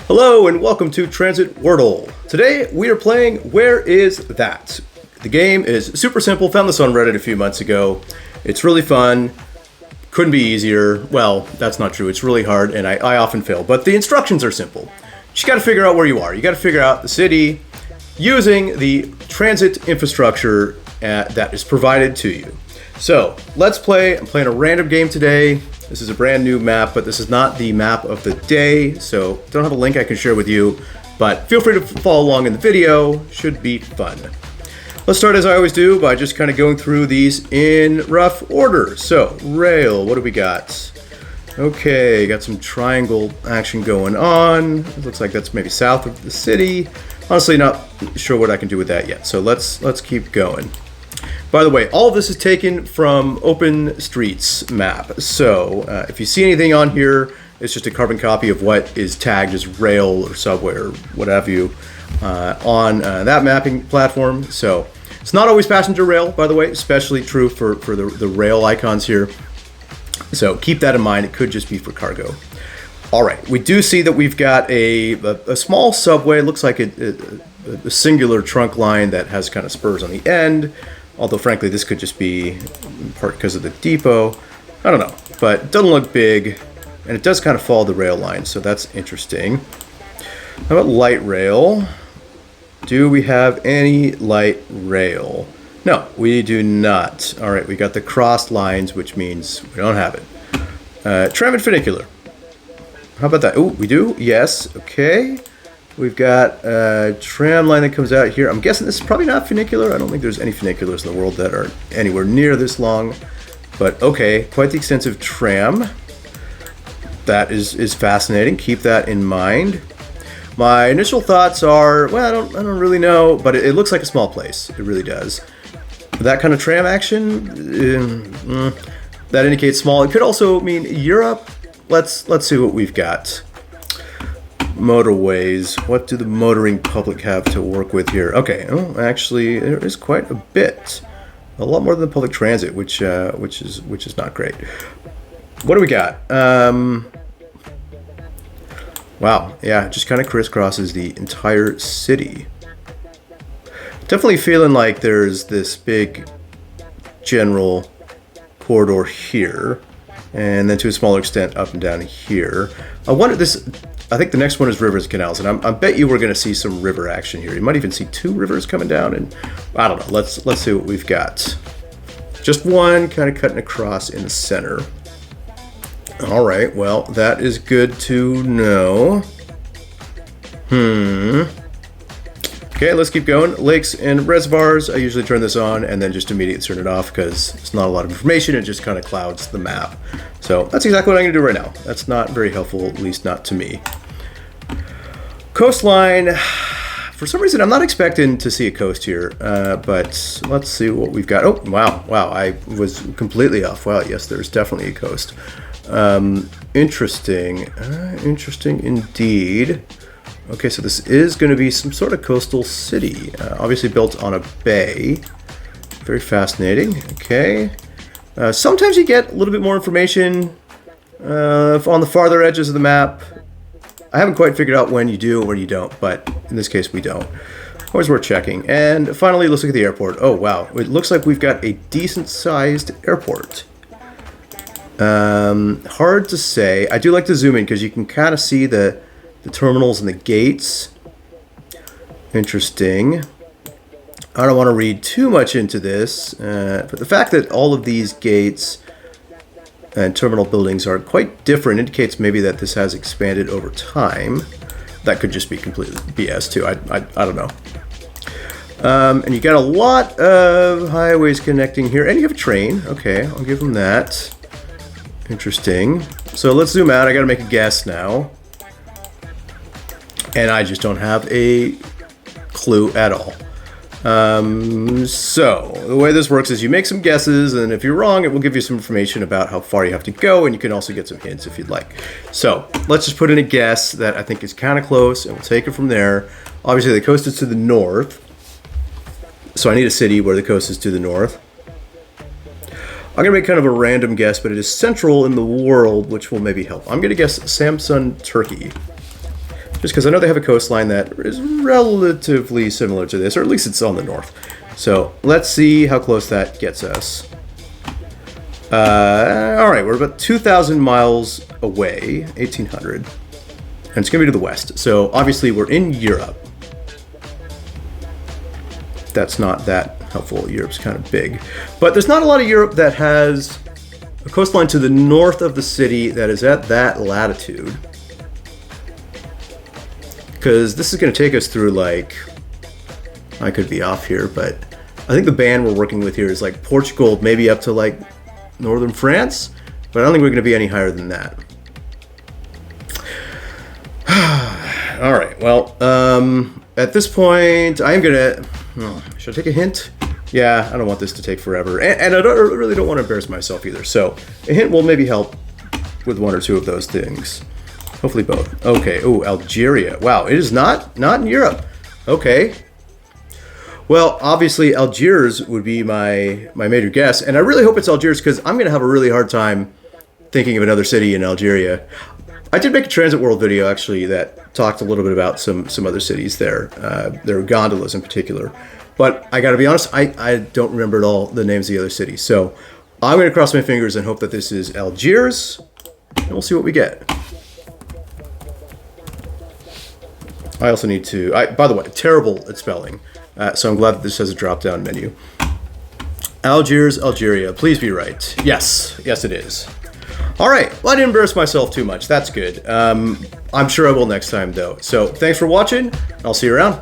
Hello and welcome to Transit Wordle. Today we are playing Where Is That? The game is super simple, found this on Reddit a few months ago. It's really fun, couldn't be easier. Well, that's not true, it's really hard and I often fail, but the instructions are simple. You just gotta figure out where you are. You gotta figure out the city using the transit infrastructure that is provided to you. So let's play. I'm playing a random game today. This is a brand new map, but this is not the map of the day, so don't have a link I can share with you, but feel free to follow along in the video. Should be fun. Let's start as I always do by just kind of going through these in rough order. So rail, what do we got? Okay, got some triangle action going on. It looks like that's maybe south of the city. Honestly, not sure what I can do with that yet, so let's keep going. By the way, all of this is taken from Open Streets map. So if you see anything on here, it's just a carbon copy of what is tagged as rail or subway or what have you on that mapping platform. So it's not always passenger rail, by the way, especially true for the rail icons here. So keep that in mind. It could just be for cargo. All right, we do see that we've got a small subway. It looks like a singular trunk line that has kind of spurs on the end. Although, frankly, this could just be in part because of the depot. I don't know, but it doesn't look big, and it does kind of follow the rail line, so that's interesting. How about light rail? Do we have any light rail? No, we do not. All right, we got the crossed lines, which means we don't have it. Tram and funicular. How about that? Oh, we do? Yes, okay. We've got a tram line that comes out here. I'm guessing this is probably not funicular. I don't think there's any funiculars in the world that are anywhere near this long. But okay, quite the extensive tram. That is fascinating. Keep that in mind. My initial thoughts are, well, I don't really know, but it looks like a small place. It really does. That kind of tram action, that indicates small. It could also mean Europe. Let's see what we've got. Motorways. What do the motoring public have to work with here? Okay, oh, actually, there is quite a bit. A lot more than public transit, which is not great. What do we got? Wow, yeah, it just kind of crisscrosses the entire city. Definitely feeling like there's this big general corridor here, and then to a smaller extent up and down here. I think the next one is rivers and canals, and I bet you we're going to see some river action here. You might even see two rivers coming down, and I don't know. Let's see what we've got. Just one kind of cutting across in the center. All right, well, that is good to know. Okay, let's keep going. Lakes and reservoirs. I usually turn this on and then just immediately turn it off because it's not a lot of information. It just kind of clouds the map. So that's exactly what I'm going to do right now. That's not very helpful, at least not to me. Coastline. For some reason, I'm not expecting to see a coast here, but let's see what we've got. Oh, wow, I was completely off. Wow, yes, there's definitely a coast. Interesting indeed. Okay, so this is going to be some sort of coastal city, obviously built on a bay. Very fascinating. Okay. Sometimes you get a little bit more information on the farther edges of the map. I haven't quite figured out when you do or when you don't, but in this case we don't. Always worth checking. And finally, let's look at the airport. Oh, wow. It looks like we've got a decent-sized airport. Hard to say. I do like to zoom in because you can kind of see the terminals and the gates. Interesting. I don't want to read too much into this, but the fact that all of these gates and terminal buildings are quite different indicates maybe that this has expanded over time. That could just be completely BS too. I don't know. And you got a lot of highways connecting here, and you have a train. Okay, I'll give them that. Interesting. So let's zoom out. I got to make a guess now. And I just don't have a clue at all. So the way this works is you make some guesses, and if you're wrong, it will give you some information about how far you have to go, and you can also get some hints if you'd like. So let's just put in a guess that I think is kind of close, and we'll take it from there. Obviously, the coast is to the north, so I need a city where the coast is to the north. I'm going to make kind of a random guess, but it is central in the world, which will maybe help. I'm going to guess Samsun, Turkey. just because I know they have a coastline that is relatively similar to this, or at least it's on the north. So let's see how close that gets us. All right, we're about 2,000 miles away, 1,800, and it's going to be to the west. So obviously we're in Europe. That's not that helpful. Europe's kind of big, but there's not a lot of Europe that has a coastline to the north of the city that is at that latitude. Because this is going to take us through, like, I could be off here, but I think the band we're working with here is like Portugal, maybe up to like northern France, but I don't think we're going to be any higher than that. All right, well, at this point, I'm going to, should I take a hint? Yeah, I don't want this to take forever, and I really don't want to embarrass myself either, so a hint will maybe help with one or two of those things. Hopefully both. Okay, ooh, Algeria. Wow, it is not in Europe. Okay. Well, obviously Algiers would be my major guess, and I really hope it's Algiers because I'm going to have a really hard time thinking of another city in Algeria. I did make a Transit World video, actually, that talked a little bit about some other cities there. There are gondolas in particular. But I got to be honest, I don't remember at all the names of the other cities. So I'm going to cross my fingers and hope that this is Algiers, and we'll see what we get. I also need to, by the way, terrible at spelling, so I'm glad that this has a drop-down menu. Algiers, Algeria, please be right. Yes, it is. All right, well, I didn't embarrass myself too much. That's good. I'm sure I will next time, though. So thanks for watching. I'll see you around.